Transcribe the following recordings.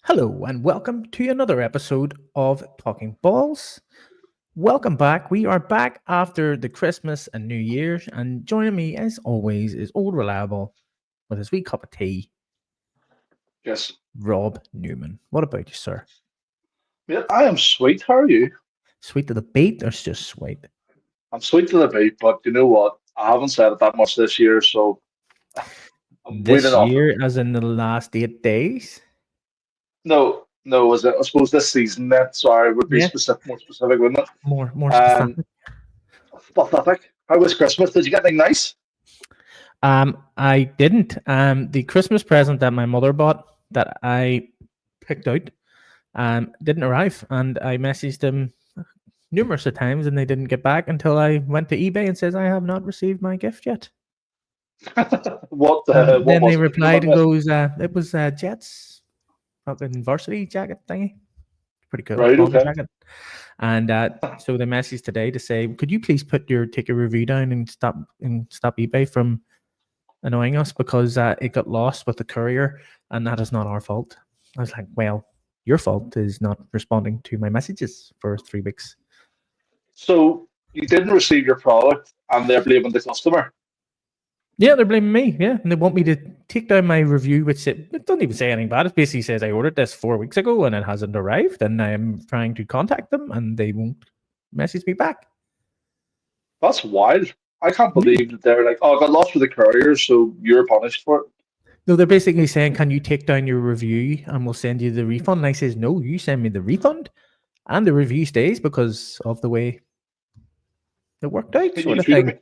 Hello and welcome to another episode of Talking Balls. Welcome back. We are back after the Christmas and New Year's, and joining me as always is old reliable with his wee cup of tea, Yes. Rob Newman. What about you, sir? Yeah, I am sweet. How are you? Sweet to the beat or just sweet? I'm sweet to the beat, but you know what? I haven't said it that much this year, so I'm This weaning off year, it. as in the last 8 days? No, was it? I suppose this season then. So I would be Yeah, more specific, wouldn't it? more Um, specific. Pathetic. How was Christmas? Did you get anything nice? I didn't. The Christmas present that my mother bought that I picked out didn't arrive, and I messaged them numerous of times, and they didn't get back until I went to eBay and says I have not received my gift yet. What And what then they was it? replied and goes, "It was Jet's fucking varsity jacket thingy. Pretty cool, Right. bomber Okay. jacket." And so they messaged today to say, "Could you please take a review down and stop eBay from annoying us because it got lost with the courier, and that is not our fault." I was like, "Well, your fault is not responding to my messages for 3 weeks." So you didn't receive your product, and they're blaming the customer. Yeah, they're blaming me. Yeah, and they want me to take down my review, which it doesn't even say anything bad. It basically says I ordered this 4 weeks ago and it hasn't arrived, and I'm trying to contact them and they won't message me back. That's wild. I can't Yeah. believe that they're like, oh, I got lost with the courier, so you're punished for it. No, they're basically saying, "Can you take down your review and we'll send you the refund?" And I says, "No, you send me the refund, and the review stays because of the way it worked out," You sort of treated me. thing.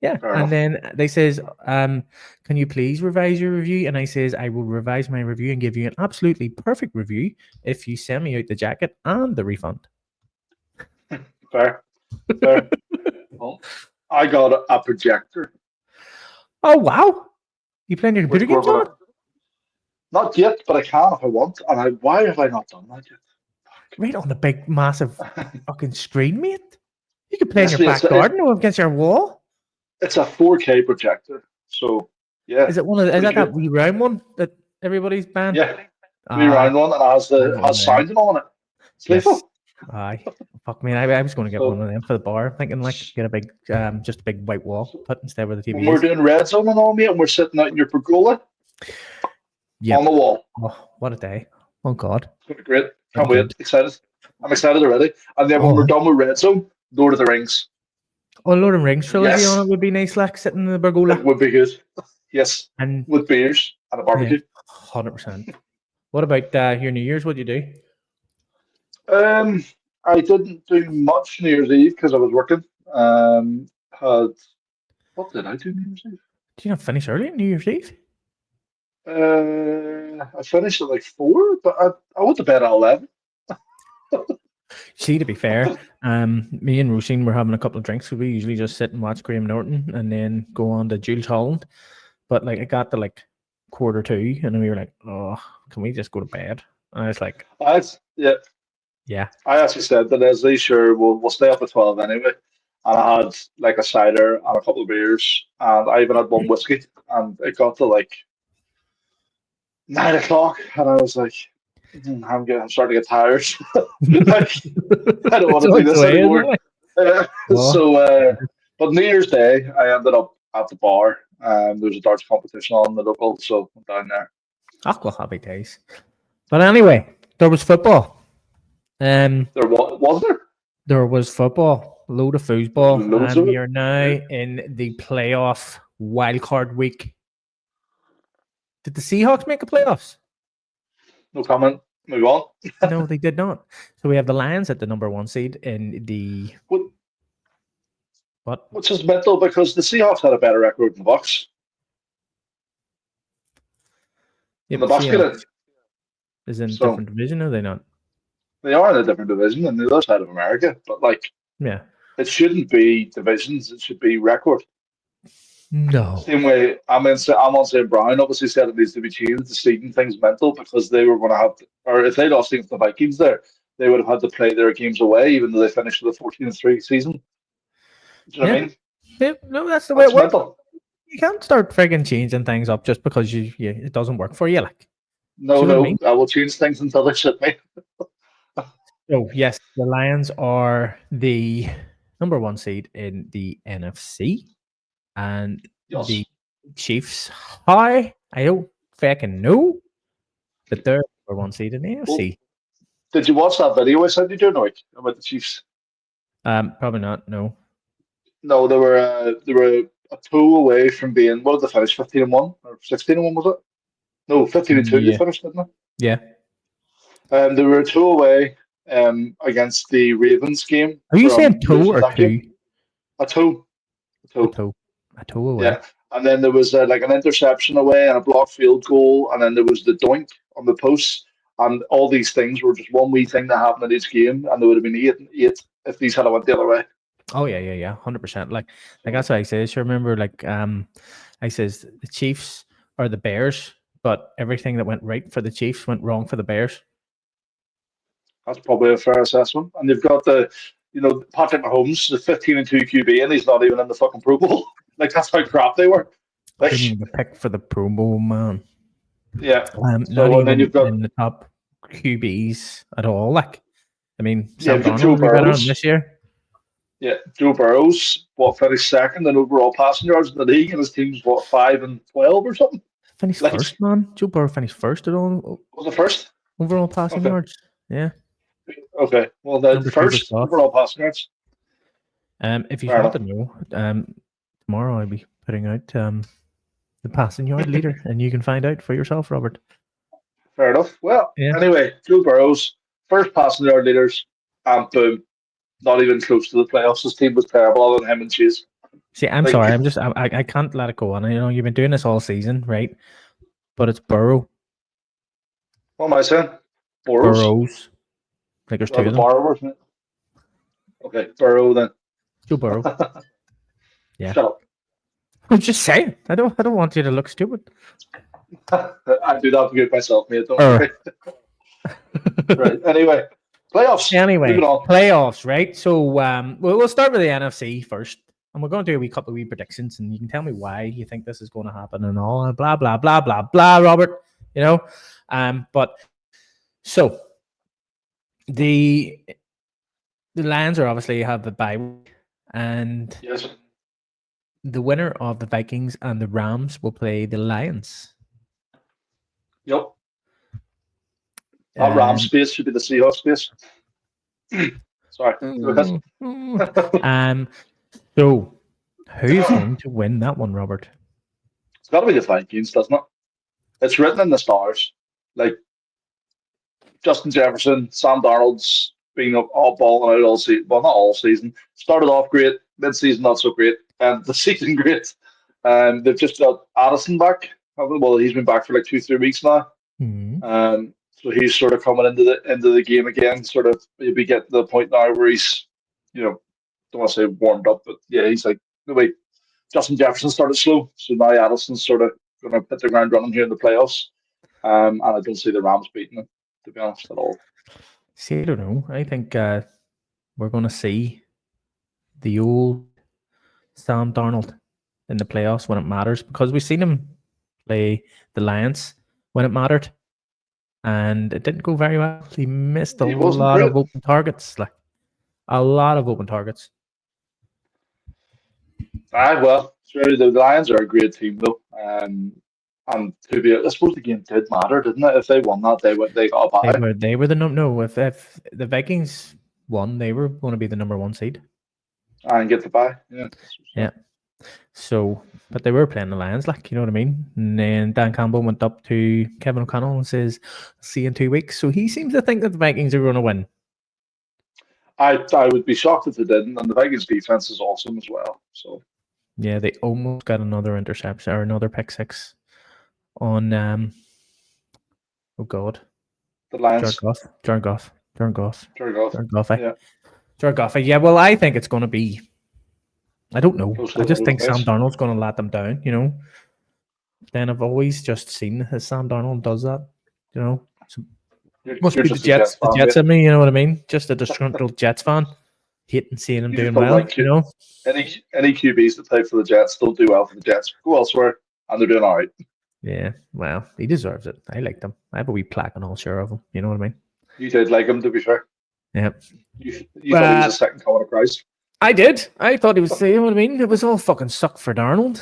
Yeah, Fair and enough. then they says, "Can you please revise your review?" And I says, "I will revise my review and give you an absolutely perfect review if you send me out the jacket and the refund." Fair. Fair. Well, I got a projector, Oh wow! You playing your which computer we're games on gonna it? not yet, but I can if I want. And why have I not done that Right on the big, massive yet? fucking screen, mate. You can play in Yes, your mate, back garden or against your wall. it's a 4K projector. So yeah, Is it one of? it's Is pretty that good. wee round one that everybody's banned? Yeah, we Ah, round one and I want one has of them. sounding on it. It's Yes. lethal. Aye. Fuck me. I was going to get one So, of them for the bar, thinking like get a big, just a big white wall so put instead where the when TV we're is. doing red zone and all, mate, and we're sitting out in your pergola on Yep. the wall. Oh, what a day! Oh God, It's gonna be great. getting Can't wait. good. Excited. I'm excited already. And then when we're Oh, done with red zone, Lord of the Rings. Lord of the Rings trilogy on Yes, it would be nice, like sitting in the it pergola. would be good. Yes, And with beers and a yeah, barbecue. 100%. What about your New Year's? What do you do? Um, I didn't do much New Year's Eve because I was working. Had what did I do New Year's Eve? Do you not finish early on New Year's Eve? I finished at like 4, but I went to bed at 11. See, to be fair, me and Roisin were having a couple of drinks. So we usually just sit and watch Graham Norton and then go on to Jules Holland. But like, it got to like 1:45, and then we were like, "Oh, can we just go to bed?" And I was like, Yeah, "Yeah, I actually said to Leslie, sure, we'll stay up at 12 anyway. And I had like a cider and a couple of beers, and I even had one whiskey. And it got to like 9 o'clock, and I was like, I'm starting to get tired. Like, I don't want it's to do always the this way, isn't anymore. it?" Uh, Oh, so, but New Year's Day, I ended up at the bar. There was a darts competition on the local, so I'm down there. well, happy days. But anyway, there was football. There was there? There was football, load of There was foosball, loads and of we it. are now Right? in the playoff wildcard week. Did the Seahawks make the playoffs? No comment. Move on. No, they did not. So we have the Lions at the number 1 seed in the Wh- what? Which is mental because the Seahawks had a better record than the Bucks. And Yep, the Bucks get it. Seahawks is in a So different division, are they not? they are in a different division on the other side of America. But like Yeah, it shouldn't be divisions, it should be record. No. Same way, I'm on St. Brown obviously said it needs to be changed. The seeding thing's mental because they were going to have, or if they lost against the Vikings there, they would have had to play their games away, even though they finished with a 14-3 season. Do you know what I Yeah. mean? Yeah. No, that's the way it That's works. mental. You can't start frigging changing things up just because it doesn't work for you. Like, No, see what I no, mean? I will change things until they shit me. So yes, the Lions are the number one seed in the NFC, and the Yes. Chiefs. How I don't fucking know, but they're number one seed in the Well, AFC. did you watch that video I sent you during the week about the Chiefs? Probably not. No. No, they were a two away from being, what did they finish? 15-1 or 16-1 was it? No, 15-2 they Yeah. finished, didn't Yeah. they? They were a two away against the Ravens game Are you saying from two losing or that game. two? A two. A A two. toe. A toe away. Yeah. And then there was like an interception away and a blocked field goal, and then there was the doink on the post. And all these things were just one wee thing that happened in each game, and there would have been 8-8 if these had went the other way. Oh yeah, 100%. Like So that's what I say. So remember, like I says the Chiefs are the Bears, but everything that went right for the Chiefs went wrong for the Bears. that's probably a fair assessment. And you've got Patrick Mahomes, the 15-2 QB, and he's not even in the fucking Pro Bowl. Like that's how crap they were. Like, Didn't even get picked for the Pro Bowl, man. yeah. Not So and then even you've got in the top QBs at all. Like, I mean, yeah, Sam you've got Darnold Joe will be better on Burrows. this year. Yeah, Joe Burrows, finished second in overall passing yards in the league, and his team's 5-12 or something. Finished Like, first, man. Joe Burrow finished first at all was it first? overall passing Okay, yards. Yeah, okay. Well, the number two was first Goff. overall passing yards. If you Fair want to enough. know, tomorrow I'll be putting out the passing yard leader, and you can find out for yourself, Robert. Fair enough. Well, Yeah. anyway, Joe Burrows, first passing yard leaders, and boom, not even close to the playoffs. His team was terrible other than him and Chase. See, I'm Like, sorry. I can't let it go on. I know you've been doing this all season, right? But it's Burrow. what am I saying? Burrows? Burrows. Like there's two The of them. borrower, isn't it? Okay, Burrow then. Joe Burrow. Yeah. Shut I'm just saying. I don't want you to look stupid. up. I do that to get myself, mate. Don't Er. worry. Right. Anyway, playoffs. Anyway, Moving on. playoffs, right? So we'll start with the NFC first. And we're going to do a wee couple of wee predictions, and you can tell me why you think this is going to happen and all, and blah blah blah blah blah, Robert. You know, but so the Lions are obviously have the bye week, and Yes. the winner of the Vikings and the Rams will play the Lions. Yep. That Ram space should be the Seahawks space. Sorry. Go ahead. So who's going to win that one, Robert? It's got to be the Vikings, doesn't it? It's written in the stars. Like Justin Jefferson, Sam Darnold's been up all balling out all season. Well, not all season. Started off great, mid-season not so great, and the season great. And they've just got Addison back. Well, he's been back for like 2-3 weeks now. So he's sort of coming into the game again. Sort of maybe getting to the point now where he's, don't want to say warmed up, but yeah, he's like the way Justin Jefferson started slow, so now Addison's sort of going to hit the ground running here in the playoffs. And I don't see the Rams beating them, to be honest, at all. See, I don't know. I think we're going to see the old Sam Darnold in the playoffs when it matters, because we've seen him play the Lions when it mattered, and it didn't go very well. He missed a He wasn't lot great. of open targets, like a lot of open targets. Well, sure, the Lions are a great team though. And I suppose the game did matter, didn't it? If they won that, they got a bye. They were the no. If the Vikings won, they were going to be the number one seed. And get the bye. Yeah. Yeah. So, but they were playing the Lions, like, you know what I mean? And then Dan Campbell went up to Kevin O'Connell and says, "See you in 2 weeks." So he seems to think that the Vikings are going to win. I would be shocked if they didn't, and the Vikings defense is awesome as well. So yeah, they almost got another interception or another pick six on oh god, the Lions, Jared Goff. yeah. Jared Goff. Yeah, well, I think it's going to be I don't know. Close to I the just middle of think the Sam pace. Darnold's going to let them down, you know. Then I've always just seen that Sam Darnold does that, you know. So must You're be the just a Jets Jets, the fan, Jets mate. in me, you know what I mean? Just a disgruntled Jets fan, hating seeing him You just doing don't well, like you know. any QBs that play for the Jets don't do well for the Jets. Go elsewhere, and they're doing all right. Yeah, well, he deserves it. I liked him. I have a wee plaque and all sure of him. You know what I mean? You did like him, to be fair. Yeah. You thought he was a But second coming of Christ. I did. I thought he was. You know what I mean? It was all fucking sucked for Darnold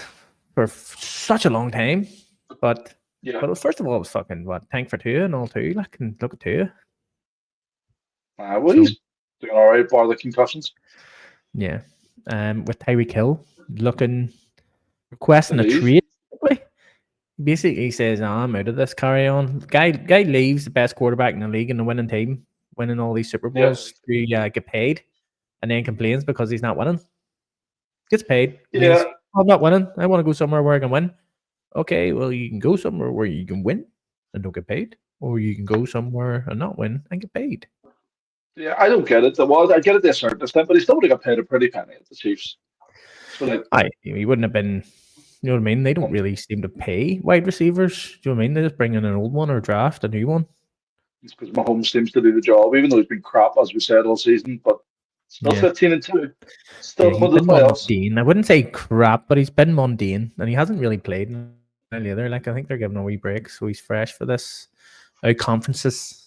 for such a long time. But Yeah. first of all, it was fucking what tank for two and all two. Like, and look at two. Well, So he's doing all right, bar the concussions. yeah. With Tyreek Hill looking requesting The a leave. trade. Basically, he says, I'm out of this. Carry on. Guy leaves the best quarterback in the league and the winning team, winning all these Super Yeah. Bowls to get paid, and then complains because he's not winning. Gets paid. And Yeah. he's, I'm not winning. I want to go somewhere where I can win. Okay, well, you can go somewhere where you can win and don't get paid, or you can go somewhere and not win and get paid. Yeah, I don't get it. Well, I get it to a certain extent, but he still would have got paid a pretty penny at the Chiefs. So, like, He wouldn't have been. You know what I mean? They don't really seem to pay wide receivers. Do you know what I mean? They just bring in an old one or draft a new one. it's because Mahomes seems to do the job, even though he's been crap, as we said, all season. But still Yeah. 15-2. Yeah, Still he's put the been playoffs. mundane. I wouldn't say crap, but he's been mundane, and he hasn't really played in either. Like I think they're giving him a wee break, so he's fresh for this. Conferences.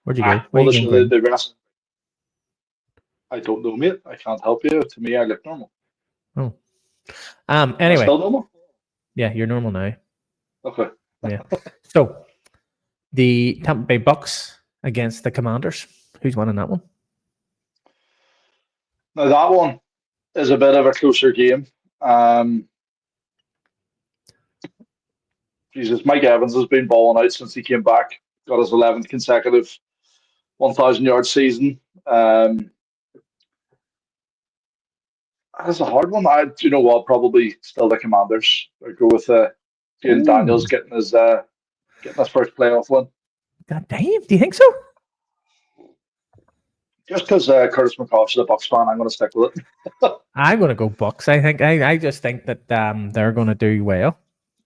Where'd you go? Where Well, you going, Green? the rest, I don't know, mate. I can't help you. To me, I look normal. Oh, Am I anyway, still normal? yeah, you're normal now. Okay. Yeah. So the Tampa Bay Bucks against the Commanders. Who's winning that one? Now, that one is a bit of a closer game. Jesus, Mike Evans has been balling out since he came back. Got his 11th consecutive 1,000-yard season. That's a hard one. You know what? Probably still the Commanders. I go with Jane Oh, Daniels getting his first playoff win. God damn! Do you think so? Just because Curtis McCosh is a Bucks fan, I'm going to stick with it. I'm gonna go Bucks. I think I just think that they're gonna do well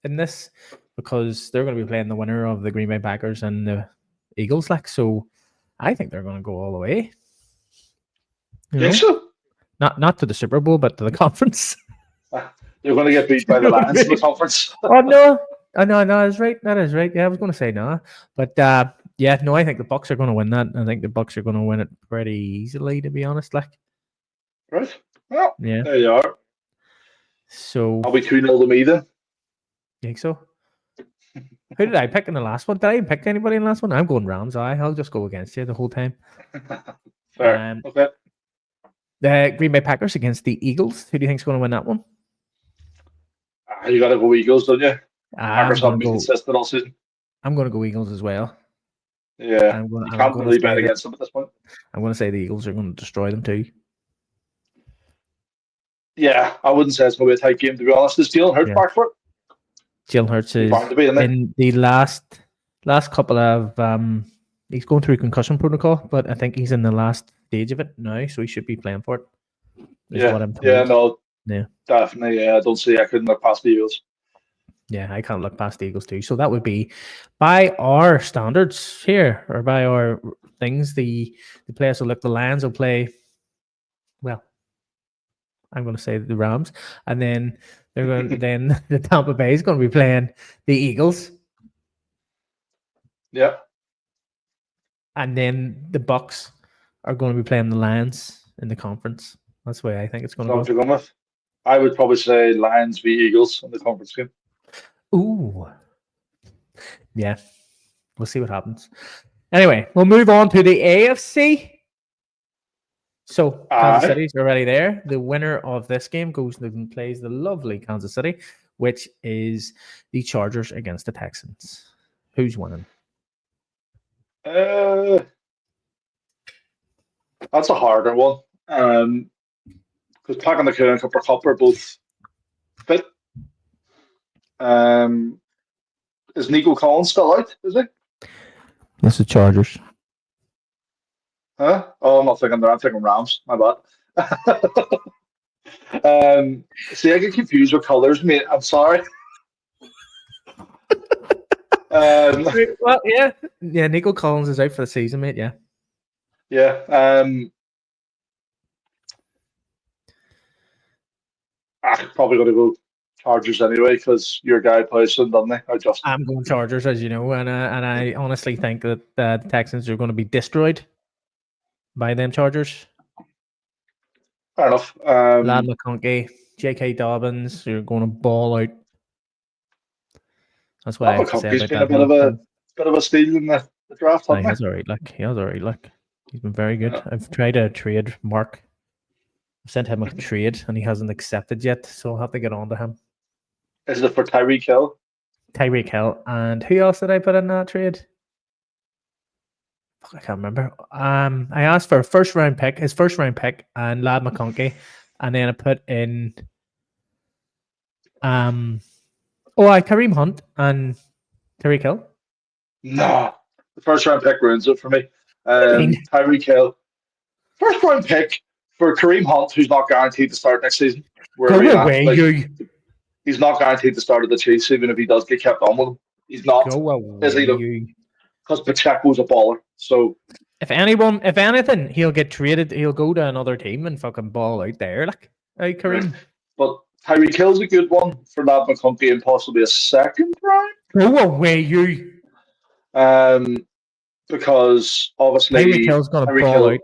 in this because they're gonna be playing the winner of the Green Bay Packers and the Eagles. Like so, I think they're gonna go all the way. You Think know, so? not to the Super Bowl, but to the conference. You're going to get beat by the Lions in the conference. Oh no! I know, that's right. That is right. Yeah, I was going to say no, but yeah, no. I think the Bucks are going to win that. I think the Bucks are going to win it pretty easily, to be honest. Like, Right? Well, yeah. there you are. So, I'll be 2-0 to me then. you think so? Who did I pick in the last one? Did I even pick anybody in the last one? I'm going Rams. I'll just go against you the whole time. Fair. Okay. The Green Bay Packers against the Eagles. Who do you think's going to win that one? You got to go Eagles, don't you? I'm Packers going haven't to been go. consistent all season. I'm going to go Eagles as well. Yeah. I'm You going can't to really say bet that. against them at this point. I'm going to say the Eagles are going to destroy them too. Yeah, I wouldn't say it's going to be a tight game, to be honest. Is Jalen Hurts back for it? Jalen Hurts He's is bound to be, isn't he? in the last couple of he's going through concussion protocol, but I think he's in the last stage of it now, so he should be playing for it. Is what I'm told. Yeah, no, Yeah. definitely. Yeah, I don't see. I couldn't look past the Eagles. Yeah, I can't look past the Eagles too. So that would be by our standards here, or by our things. The players will look. The Lions will play. Well, I'm going to say the Rams, and then they're going. Then the Tampa Bay is going to be playing the Eagles. Yeah. And then the Bucks are going to be playing the Lions in the conference. That's the way I think it's going Is that to what you're going with? I would probably say Lions v Eagles in the conference game. go. Ooh. Yeah. We'll see what happens. Anyway, we'll move on to the AFC. So Kansas City's already there. The winner of this game goes and plays the lovely Kansas City, which is the Chargers against the Texans. Who's winning? That's a harder one. Because Pack and the Coon and Cooper Cup are both fit. Is Nico Collins still out? Is he? That's the Chargers. Huh? Oh, I'm not thinking there. I'm thinking Rams. My bad. See, I get confused with colours, mate. I'm sorry. Um, Well, yeah. Yeah, Nico Collins is out for the season, mate. Yeah. yeah. I'm probably going to go Chargers anyway because your guy plays them, doesn't he? I just I'm going Chargers, as you know, and I honestly think that the Texans are going to be destroyed by them Chargers. fair enough. Lad McConkey, J.K. Dobbins, you're going to ball out. That's what I Matt have to say McConkey's about been a that bit of whole a thing. steal in the draft, He hasn't has all right, he has all right, he's been very he? good. I've tried to trade Marc. I've sent him a trade, and he hasn't accepted yet, so I'll have to get on to him. Is it for Tyreek Hill? Tyreek Hill, and who else did I put in that trade? Fuck, I can't remember. I asked for a his first round pick, and Lad McConkey, and then I put in Kareem Hunt and Tyreek Hill. No, the first round pick ruins it for me. What do you mean? Tyreek Hill, first round pick for Kareem Hunt, who's not guaranteed to start next season. Where are we Go at? away, Like, you. he's not guaranteed to start at the Chiefs, even if he does get kept on with them. He's not. Go Is away, he? you. Because Pacheco's a baller. So If anything, he'll get traded. He'll go to another team and fucking ball out there, hey, right. Kareem. But Tyreek Hill's a good one for Lad McConkey and possibly a second round. Go away, you. Because obviously Tyreek Hill's gonna Tyreek ball Hill out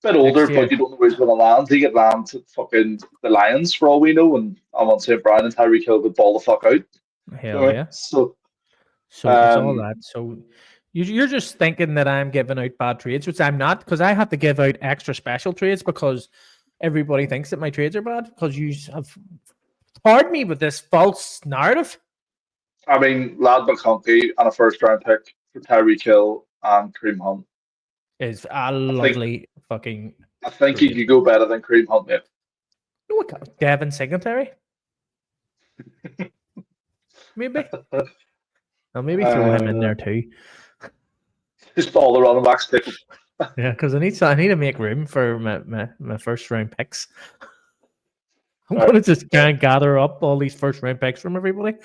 bit older, next year. but you don't know where he's going to land. He could land at fucking the Lions for all we know, and I'm on St. Brian and Tyreek Hill would ball the fuck out. Hell yeah. So, So it's all that. So you're just thinking that I'm giving out bad trades, which I'm not, because I have to give out extra special trades because everybody thinks that my trades are bad because you have tarred me with this false narrative. I mean, Lad McConkey and a first round pick for Tyreek Hill and Kareem Hunt. Is a lovely fucking. I think trade. you could go better than Kareem Hunt, mate. No, Devin Singletary. Maybe. I'll maybe throw him in there too. Just all the running backs take him. Yeah, because I need to make room for my first round picks. I'm going to just try and gather up all these first round picks from everybody.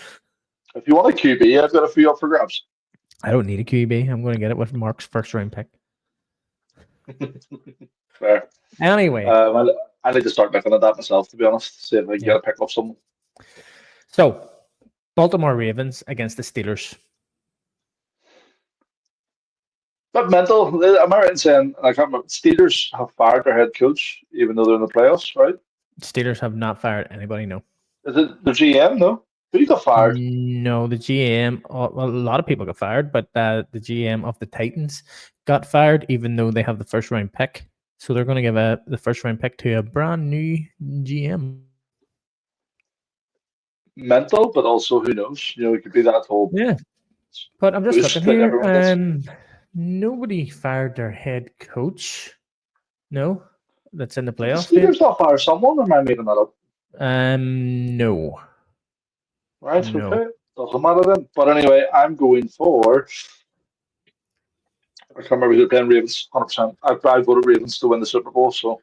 If you want a QB, I've got a few up for grabs. I don't need a QB. I'm going to get it with Marc's first round pick. Fair. Anyway. I need to start looking at that myself, to be honest. See if I can get a pick up someone. So, Baltimore Ravens against the Steelers. But mental, am I right in saying, I can't remember, Steelers have fired their head coach, even though they're in the playoffs, right? Steelers have not fired anybody, no. Is it the GM, no? Who got fired? No, the GM, well, a lot of people got fired, but the GM of the Titans got fired, even though they have the first round pick. So they're going to give the first round pick to a brand new GM. Mental, but also who knows? You know, it could be that whole. Yeah. But I'm just looking like here. Nobody fired their head coach. No, that's in the playoffs. Steelers not fire someone, or am I making that up? No. Right, No. okay. Doesn't matter then. But anyway, I'm going for. I can't remember who they're playing. Ravens, 100%. I voted Ravens to win the Super Bowl, so.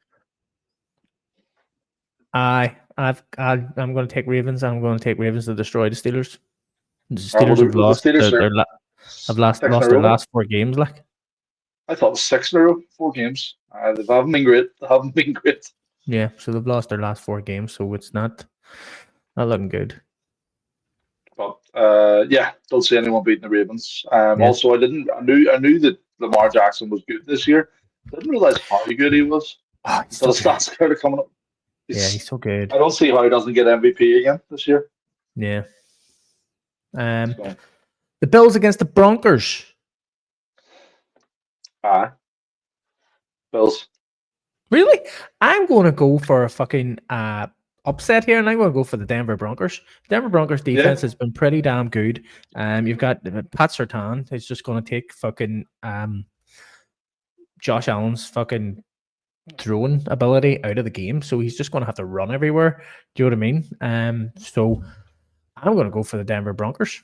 I'm going to take Ravens. I'm going to take Ravens to destroy the Steelers. The Steelers have lost. Have lost their last 4 games. I thought it was 6 in a row, 4 games. They haven't been great. Yeah, so they've lost their last 4 games, so it's not looking good. But don't see anyone beating the Ravens. Also, I knew that Lamar Jackson was good this year. I didn't realize how good he was. So the stats started coming up. He's so good. I don't see how he doesn't get MVP again this year. Yeah. The Bills against the Broncos. Bills. Really? I'm going to go for a fucking upset here, and I'm going to go for the Denver Broncos. Denver Broncos defense has been pretty damn good. You've got Pat Surtain who's just going to take fucking Josh Allen's fucking throwing ability out of the game, so he's just going to have to run everywhere. Do you know what I mean? So I'm going to go for the Denver Broncos.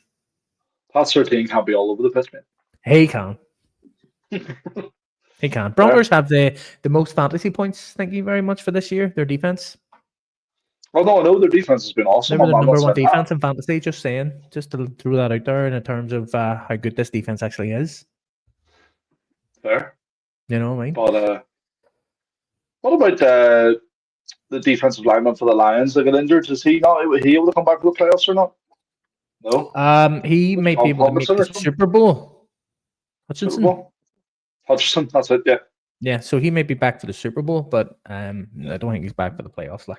Pat Surtain can't be all over the pitch, man. He can. He can. Broncos have the most fantasy points. Thank you very much for this year. Their defense. Oh no, I know their defense has been awesome. They were the I'm not number one saying that. defense in fantasy. Just saying, just to throw that out there in terms of how good this defense actually is. Fair. You know what I mean? But what about the defensive lineman for the Lions that got injured? Is he able to come back for the playoffs or not? No. He Was may be able to make Hutchinson the or something? Super Bowl. Super Hutchinson. Bowl? Hutchinson, that's it, yeah. Yeah, so he may be back for the Super Bowl, but I don't think he's back for the playoffs. Like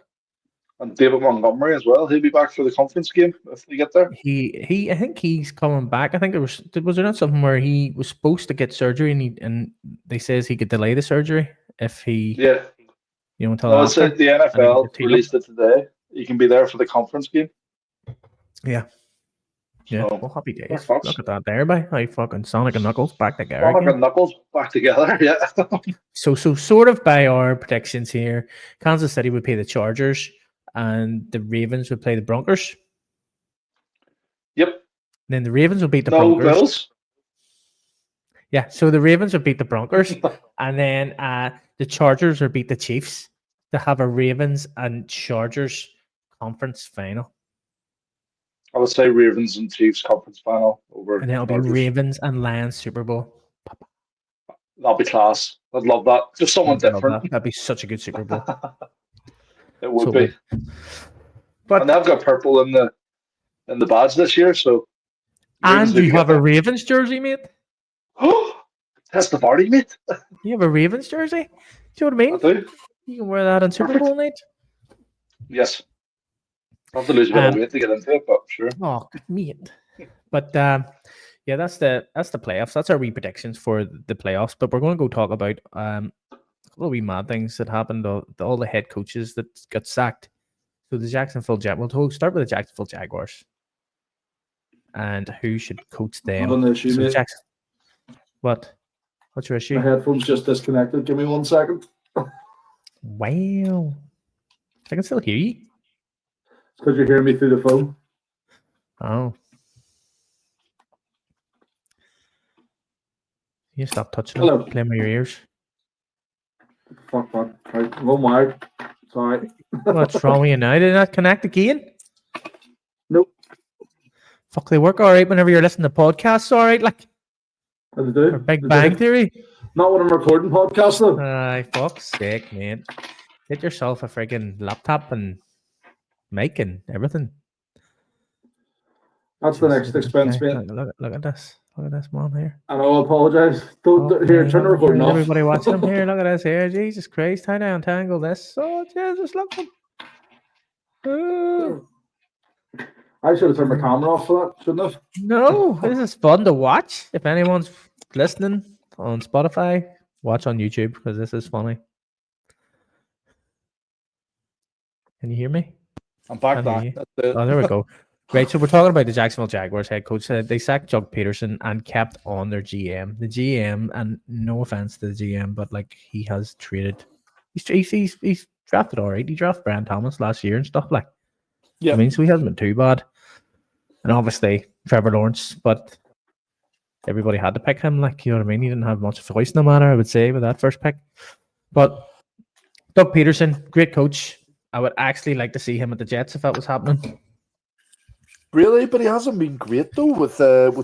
And David Montgomery as well. He'll be back for the conference game if they get there. I think he's coming back. I think was there not something where he was supposed to get surgery and they says he could delay the surgery if he Yeah. until No, it's after. the And then he NFL could team up. released it today. You can be there for the conference game. Yeah. Yeah, So, well, happy days. Fox. Look at that there, by how fucking Sonic and Knuckles back together Sonic again. and Knuckles back together, yeah. So sort of by our predictions here, Kansas City would play the Chargers and the Ravens would play the Broncos. Yep. Then the Ravens would beat the No Broncos. Bills. Yeah, so the Ravens would beat the Broncos, and then the Chargers would beat the Chiefs to have a Ravens and Chargers conference final. I would say Ravens and Chiefs conference final over. And then it'll be Chargers. Ravens and Lions Super Bowl. That'll be class. I'd love that. Just someone I'd love different. that. That'd be such a good Super Bowl. It would So be. But And they've got purple in the badge this year, so. and you have a a Ravens jersey, mate. That's the party, mate. You have a Ravens jersey. Do you know what I mean? I do. You can wear that on Super Perfect. Bowl night. Yes. I have to lose a bit of weight to get into it, but sure. Oh, mate. But yeah, that's the playoffs. That's our wee predictions for the playoffs. But we're going to go talk about a couple of wee mad things that happened. All the head coaches that got sacked. So the Jacksonville Jaguars. We'll start with the Jacksonville Jaguars, and who should coach them? I have an issue, mate. What? What's your issue? My headphones just disconnected. Give me 1 second. Wow. I can still hear you. It's because you're hearing me through the phone. Oh. You stop touching Hello. it. Play with your ears. Fuck, man. Right, I'm on wired. Sorry. What's wrong with you now? Did it not connect again? Nope. Fuck, they work all right whenever you're listening to podcasts, all right? Like, How to do? or Big Bang Theory. Not when I'm recording podcasts, though. Fuck's sake, man. Get yourself a friggin' laptop and mic and everything. That's the next expense, mate. Look at this. Look at this man here. And I'll apologise. Here, turn the recording off. Everybody watching him here. Look at this here. Jesus Christ. How do I untangle this? Oh, Jesus, look. Oh. I should have turned my camera off for that, shouldn't I? No, this is fun to watch. If anyone's listening on Spotify, watch on YouTube because this is funny. Can you hear me? I'm back. Oh, there we go. Right, so we're talking about the Jacksonville Jaguars head coach. They sacked Doug Peterson and kept on their GM. The GM, and no offense to the GM, but like he has traded. He's drafted all right. He drafted Brian Thomas last year and stuff like. Yeah, I mean, so he hasn't been too bad. And obviously Trevor Lawrence, but everybody had to pick him. Like, you know what I mean? He didn't have much voice in the matter, I would say, with that first pick. But Doug Peterson, great coach. I would actually like to see him at the Jets if that was happening. really, but he hasn't been great though with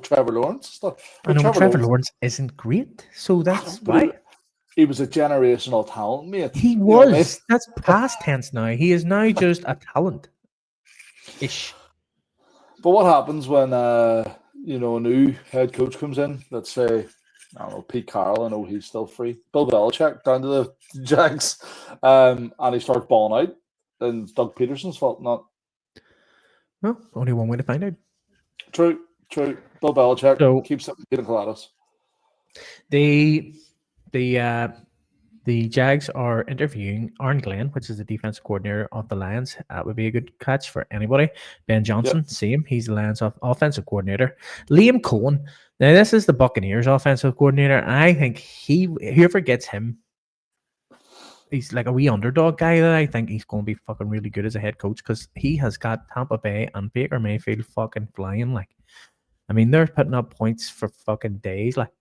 Trevor Lawrence stuff. I know Trevor Lawrence isn't great, so that's why he was a generational talent, mate. he was. That's past tense now. He is now just a talent. Ish. But what happens when a new head coach comes in? Let's say, I don't know, Pete Carroll. I know he's still free. Bill Belichick down to the Jags, and he starts balling out. Then Doug Peterson's fault, not. Well, only one way to find out. True. Bill Belichick keeps it in Coladas. The Jags are interviewing Aaron Glenn, which is the defensive coordinator of the Lions. That would be a good catch for anybody. Ben Johnson, same. He's the Lions' offensive coordinator. Liam Cohen. Now, this is the Buccaneers' offensive coordinator. And I think whoever gets him, he's like a wee underdog guy that I think he's going to be fucking really good as a head coach because he has got Tampa Bay and Baker Mayfield fucking flying. Like, I mean, they're putting up points for fucking days. Like,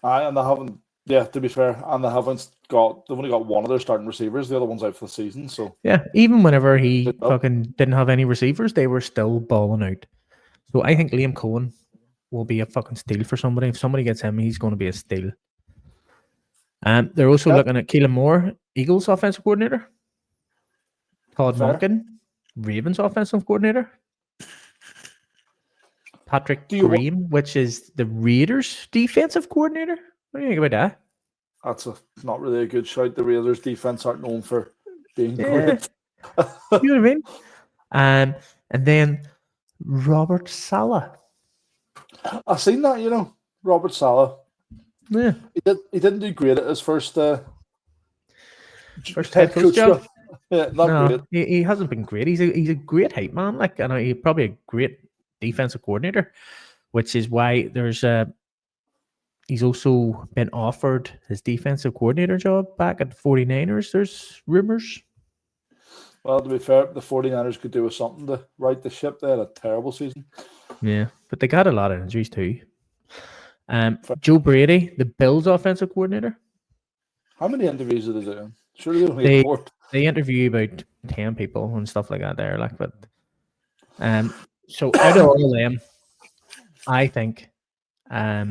And they haven't. Yeah, to be fair, and they haven't only got one of their starting receivers. The other one's out for the season. So Yeah, even whenever he Good job. fucking didn't have any receivers, they were still balling out. So I think Liam Cohen will be a fucking steal for somebody. If somebody gets him, he's going to be a steal. They're also Yep. looking at Keelan Moore, Eagles offensive coordinator. Todd Fair. Monken, Ravens offensive coordinator. Patrick Do you wa- Green, which is the Raiders defensive coordinator. What do you think about that? that's not really a good shout. The Raiders defense aren't known for being Yeah. great. You know what I mean? And then Robert Saleh. I've seen that, Robert Saleh. Yeah. He didn't do great at his first First head coach job. Yeah, not great. He hasn't been great. He's a great hype man, like, and he's probably a great defensive coordinator, which is why he's also been offered his defensive coordinator job back at the 49ers. There's rumors. Well, to be fair, the 49ers could do with something to right the ship. They had a terrible season. Yeah, but they got a lot of injuries too. Joe Brady, the Bills offensive coordinator. How many interviews are they doing? Surely they only They- have 4. They interview about 10 people and stuff like that there, like, but so out of all of them, I think I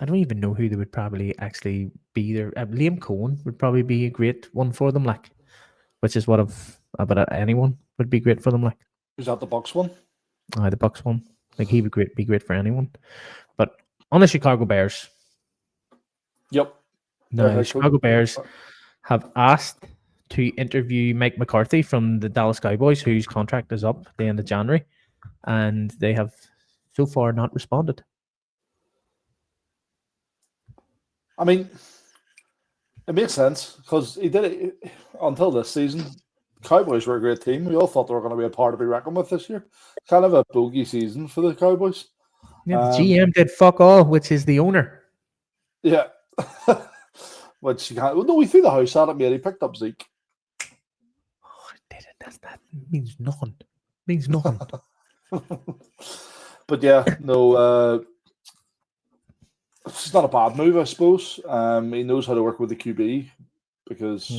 don't even know who they would probably actually be there. Liam Cohen would probably be a great one for them, like, which is what about anyone would be great for them, like. Is that the Bucks one? The Bucks one, like, he would be great for anyone. But on the Chicago Bears, Yep. no, Their the head coach. Chicago Bears have asked to interview Mike McCarthy from the Dallas Cowboys, whose contract is up at the end of January, and they have so far not responded. I mean, it makes sense because he did it until this season. Cowboys were a great team. We all thought they were going to be a part to be reckoned with this year. Kind of a bogey season for the Cowboys. Yeah, the GM did fuck all, which is the owner. Yeah. Which you can't. No, he threw the house at him, mate. He picked up Zeke. Oh, I did it. That means nothing. Means nothing. But yeah, no, it's not a bad move, I suppose. He knows how to work with the QB because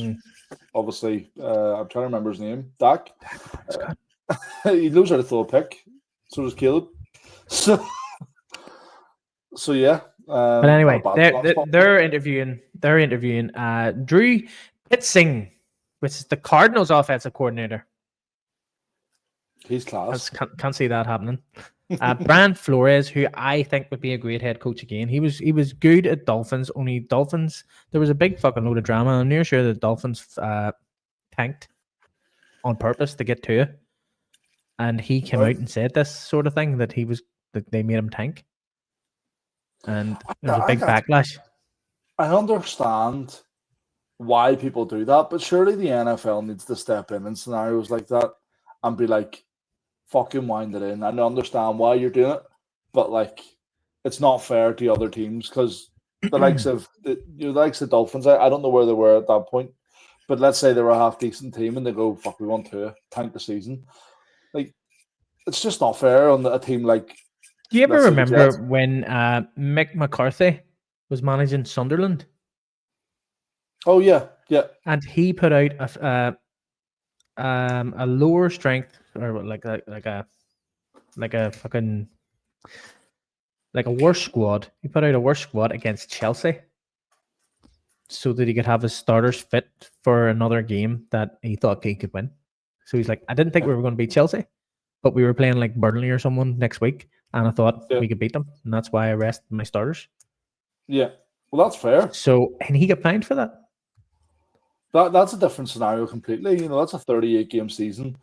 obviously, I'm trying to remember his name. Dak. He knows how to throw a pick. So does Caleb. So yeah. But anyway, they're interviewing Drew Pitzing, which is the Cardinals offensive coordinator. He's class. Can't see that happening. Brian Flores, who I think would be a great head coach again. He was good at Dolphins. Only Dolphins, there was a big fucking load of drama. I'm near sure the Dolphins tanked on purpose to get to it, and he came out and said this sort of thing that they made him tank, and there was a big backlash. I understand why people do that, but surely the NFL needs to step in scenarios like that and be like, fucking wind it in. I understand why you're doing it, but like, it's not fair to other teams because the likes of the Dolphins. I don't know where they were at that point, but let's say they were a half decent team and they go, "Fuck, we want to tank the season." Like, it's just not fair on a team like. Do you ever remember when Mick McCarthy was managing Sunderland? Oh yeah, and he put out a lower strength or like a fucking like a worse squad. He put out a worse squad against Chelsea so that he could have his starters fit for another game that he thought he could win. So he's like, I didn't think we were going to beat Chelsea, but we were playing like Burnley or someone next week, and I thought we could beat them, and that's why I rested my starters. Yeah, well, that's fair. So, and he got fined for that. That's a different scenario completely. That's a 38-game season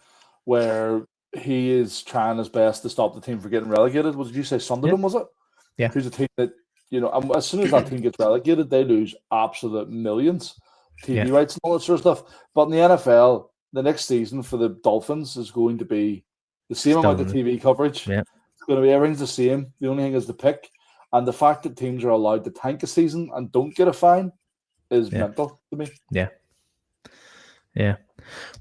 where he is trying his best to stop the team from getting relegated. Did you say Sunderland, was it? Yeah. Who's a team that, as soon as that team gets relegated, they lose absolute millions. TV rights and all that sort of stuff. But in the NFL, the next season for the Dolphins is going to be the same amount of TV coverage. Yeah. It's going to be everything's the same. The only thing is the pick. And the fact that teams are allowed to tank a season and don't get a fine is mental to me. Yeah. Yeah.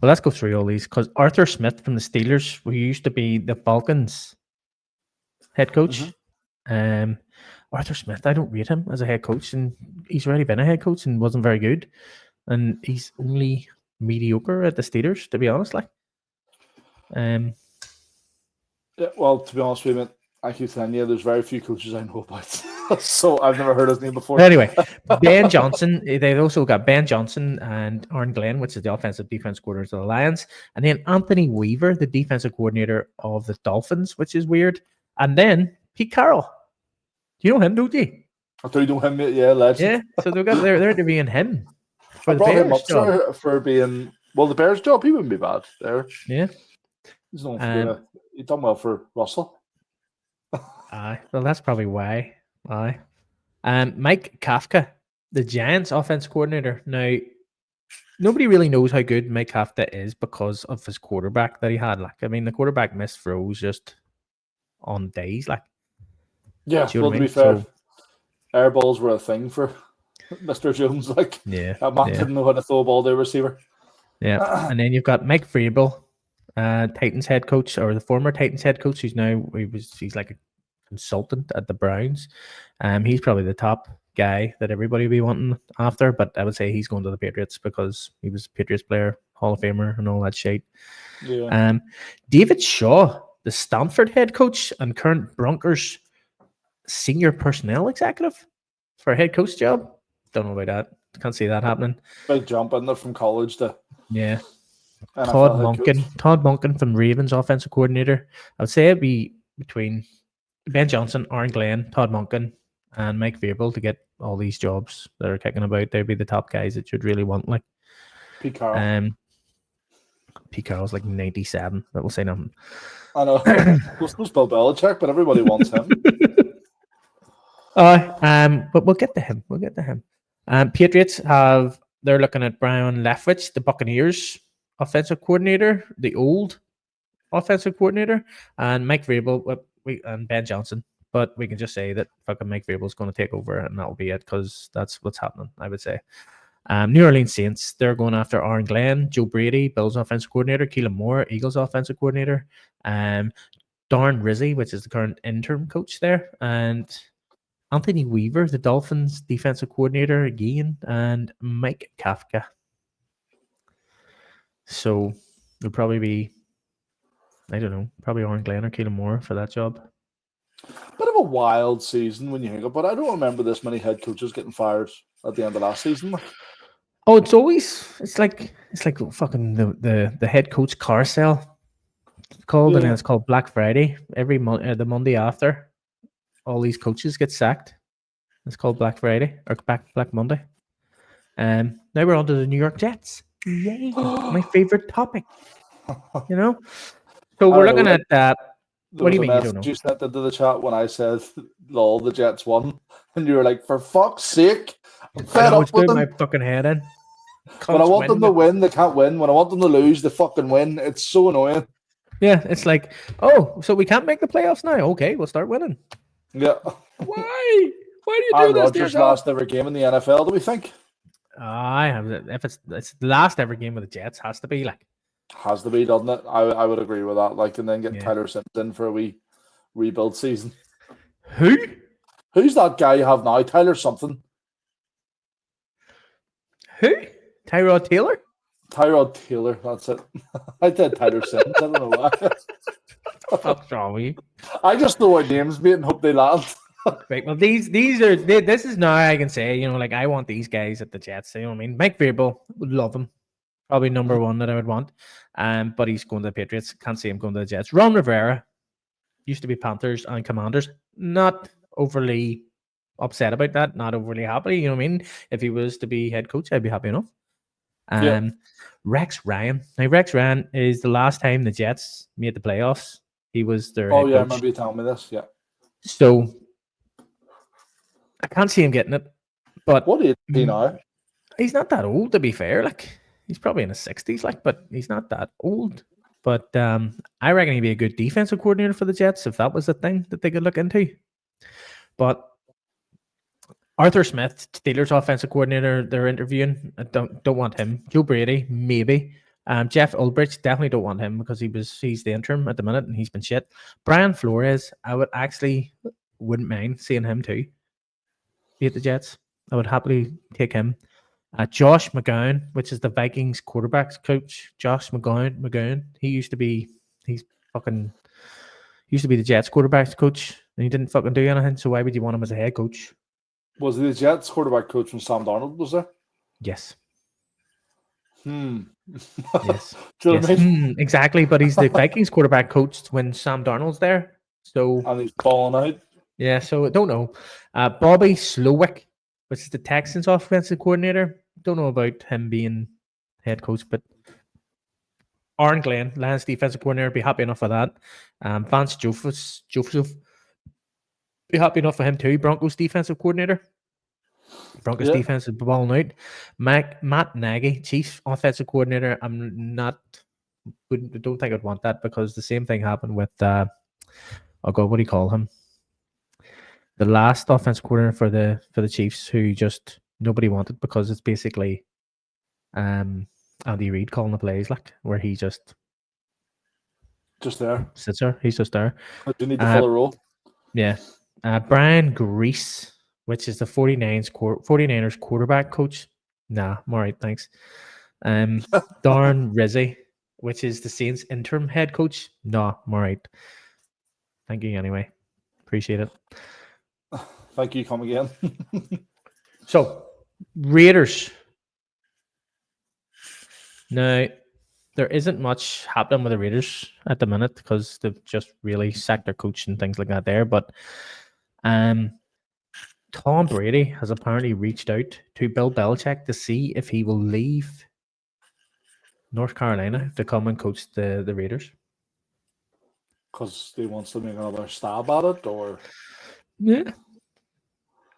Well, let's go through all these because Arthur Smith from the Steelers, who used to be the Falcons head coach, Arthur Smith, I don't rate him as a head coach, and he's already been a head coach and wasn't very good, and he's only mediocre at the Steelers, to be honest. Like, Yeah, well, to be honest with you, mate, I keep telling you, there's very few coaches I know about, so I've never heard his name before. But anyway, Ben Johnson. They've also got Ben Johnson and Aaron Glenn, which is the offensive defense coordinator of the Lions, and then Anthony Weaver, the defensive coordinator of the Dolphins, which is weird, and then Pete Carroll. Do you know him, don't you? I do know him, mate. Yeah, legend. Yeah. So they're interviewing him for I the brought him Bears up job. for being the Bears job. He wouldn't be bad there. Yeah. He's known for he done well for Russell. Aye. Well, that's probably why. Aye. Mike Kafka, the Giants offense coordinator. Now, nobody really knows how good Mike Kafka is because of his quarterback that he had. Like, I mean, the quarterback missed throws just on days. Like, yeah. to Well, to be fair, air balls were a thing for Mr. Jones. Like, yeah, didn't know how to throw a ball to a receiver. Yeah, and then you've got Mike Vrabel, Titans head coach, or the former Titans head coach, he's like a consultant at the Browns. He's probably the top guy that everybody will be wanting after, but I would say he's going to the Patriots because he was a Patriots player, Hall of Famer, and all that shit. Yeah. David Shaw, the Stanford head coach and current Broncos senior personnel executive for a head coach job. Don't know about that. Can't see that happening. Big jump in there from college to NFL Todd Monken from Ravens offensive coordinator. I would say it'd be between Ben Johnson, Aaron Glenn, Todd Monken, and Mike Vrabel to get all these jobs that are kicking about. They'd be the top guys that you'd really want. Like Pete Carroll. Pete Carroll's like 97. That will say nothing. I know. Who's Bill Belichick, but everybody wants him. But we'll get to him. Patriots they're looking at Brian Leftwich, the Buccaneers offensive coordinator, the old offensive coordinator, and Mike Vrabel and Ben Johnson. But we can just say that fucking Mike Vrabel is going to take over, and that'll be it because that's what's happening, I would say. New Orleans Saints, they're going after Aaron Glenn, Joe Brady, Bills offensive coordinator, Keelan Moore, Eagles offensive coordinator, Darren Rizzi, which is the current interim coach there, and Anthony Weaver, the Dolphins defensive coordinator again, and Mike Kafka. So it'll probably be, I don't know, probably Aaron Glenn or Keelan Moore for that job. Bit of a wild season when you think about it. I don't remember this many head coaches getting fired at the end of last season. Oh, it's like fucking the head coach carousel. It's called, and then it's called Black Friday. Every month, the Monday after, all these coaches get sacked. It's called Black Friday or Black Monday. Now we're on to the New York Jets. Yay! My favorite topic. You know. So we're looking at that. What do you mean you don't know? You sent into the chat when I said, "Lol, the Jets won," and you were like, "For fuck's sake, I'm fed up with them." My fucking head in. When I want them to win, they can't win. When I want them to lose, they fucking win. It's so annoying. Yeah, it's like, oh, so we can't make the playoffs now? Okay, we'll start winning. Yeah. Why? Why do you do Aaron this? Rodgers' last ever game in the NFL, do we think? I have. If it's the last ever game with the Jets, has to be like. Has to be, doesn't it? I would agree with that. Like, and then get Tyler Simpson for a wee rebuild season. Who's that guy you have now? Tyler something. Who? Tyrod Taylor? Tyrod Taylor, that's it. I said Tyler Simmons. I don't know why. What's wrong with you? I just know our names, mate, and hope they land. Right. Well, this is now I can say, you know, like I want these guys at the Jets. You know what I mean? Mike Vrabel, would love him. Probably number one that I would want. But he's going to the Patriots. Can't see him going to the Jets. Ron Rivera used to be Panthers and Commanders. Not overly upset about that. Not overly happy. You know what I mean? If he was to be head coach, I'd be happy enough. Rex Ryan. Now, Rex Ryan is the last time the Jets made the playoffs. He was their head coach. I remember you telling me this. Yeah. So I can't see him getting it. But what is he now? He's not that old, to be fair. Like, he's probably in his 60s, like, but he's not that old. But I reckon he'd be a good defensive coordinator for the Jets if that was the thing that they could look into. But Arthur Smith, Steelers offensive coordinator, they're interviewing. I don't want him. Joe Brady, maybe. Jeff Ulbrich, definitely don't want him because he's the interim at the minute and he's been shit. Brian Flores, I would actually wouldn't mind seeing him too be at the Jets. I would happily take him. Josh McGowan, which is the Vikings quarterbacks coach. Josh McGowan. He used to be the Jets quarterbacks coach, and he didn't fucking do anything. So why would you want him as a head coach? Was he the Jets quarterback coach when Sam Darnold was there? Yes. Yes. Do you know what I mean? Exactly. But he's the Vikings quarterback coach when Sam Darnold's there. So and he's balling out. Yeah, so I don't know. Bobby Slowick, which is the Texans offensive coordinator. Don't know about him being head coach, but Aaron Glenn, Lions defensive coordinator, be happy enough for that. Vance Joseph, be happy enough for him too. Broncos defensive coordinator. Broncos defense is balling out. Matt Nagy, Chiefs offensive coordinator. I don't think I'd want that because the same thing happened with oh god, what do you call him? The last offensive coordinator for the Chiefs, who just nobody wanted because it's basically Andy Reid calling the plays, like where he just there sits there. He's just there. But you need to fill a role. Yeah. Brian Grease, which is the 49ers quarterback coach. Nah, I'm all right, thanks. Darren Rizzi, which is the Saints interim head coach. No, I'm all right. Thank you anyway. Appreciate it. Thank you. Come again. So, Raiders. Now, there isn't much happening with the Raiders at the minute because they've just really sacked their coach and things like that there. But Tom Brady has apparently reached out to Bill Belichick to see if he will leave North Carolina to come and coach the Raiders. Because he wants to make another stab at it, or yeah.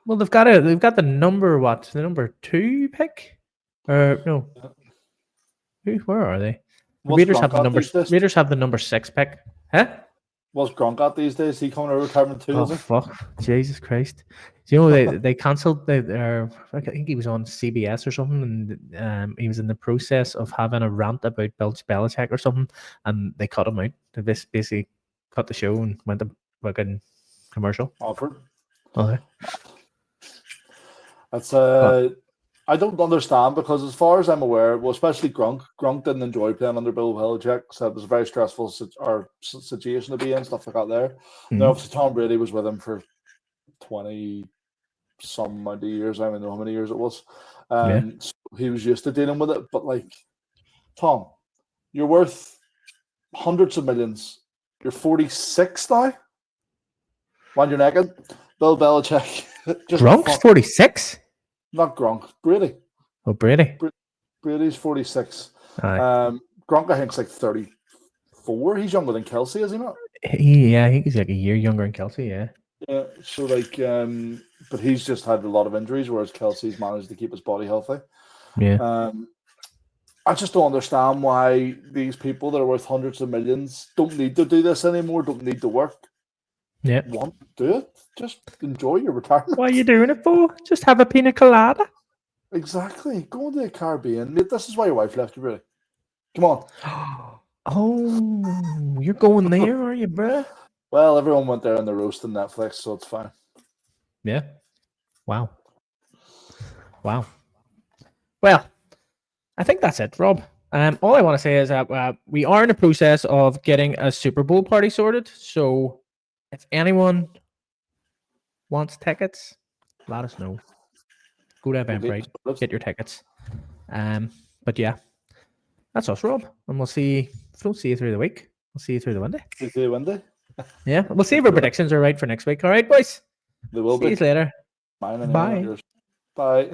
Well, they've got the number 2 pick, or no? Where are they? Raiders have the number 6 pick. Huh? What's Gronk at these days? He coming out of retirement too? Oh fuck! Jesus Christ! Do you know they cancelled I think he was on CBS or something, and he was in the process of having a rant about Belichick or something, and they cut him out. They basically cut the show and went to fucking commercial. Offered. Okay. That's I don't understand because as far as I'm aware, well, especially Gronk didn't enjoy playing under Bill Belichick, so it was a very stressful situation to be in, stuff like that there. Mm-hmm. Now, obviously, Tom Brady was with him for 20-some amount of years. I don't know how many years it was. So he was used to dealing with it. But, like, Tom, you're worth hundreds of millions. You're 46 now? Mind your naked. Bill Belichick. Gronk's 46? Not Gronk, Brady. Oh, Brady. Brady's 46. Aye. Gronk, I think, is like 34. He's younger than Kelsey, is he not? Yeah, I think he's like a year younger than Kelsey, yeah. Yeah, so like, but he's just had a lot of injuries, whereas Kelsey's managed to keep his body healthy. Yeah. I just don't understand why these people that are worth hundreds of millions don't need to do this anymore, don't need to work. Yeah. Want to do it? Just enjoy your retirement. What are you doing it for? Just have a pina colada. Exactly. Go into the Caribbean. Mate, this is why your wife left you, really. Come on. Oh, you're going there, are you, bro? Well, everyone went there on the roast on Netflix, so it's fine. Yeah. Wow. Well, I think that's it, Rob. All I want to say is that we are in the process of getting a Super Bowl party sorted. So if anyone wants tickets, let us know. Go to Eventbrite, get your tickets. But yeah, that's us, Rob. And we'll see. If we don't see you through the week, we'll see you through the Monday. See you through the Monday. Yeah, we'll see if our predictions are right for next week. All right, boys. They will see you later. Bye. Bye.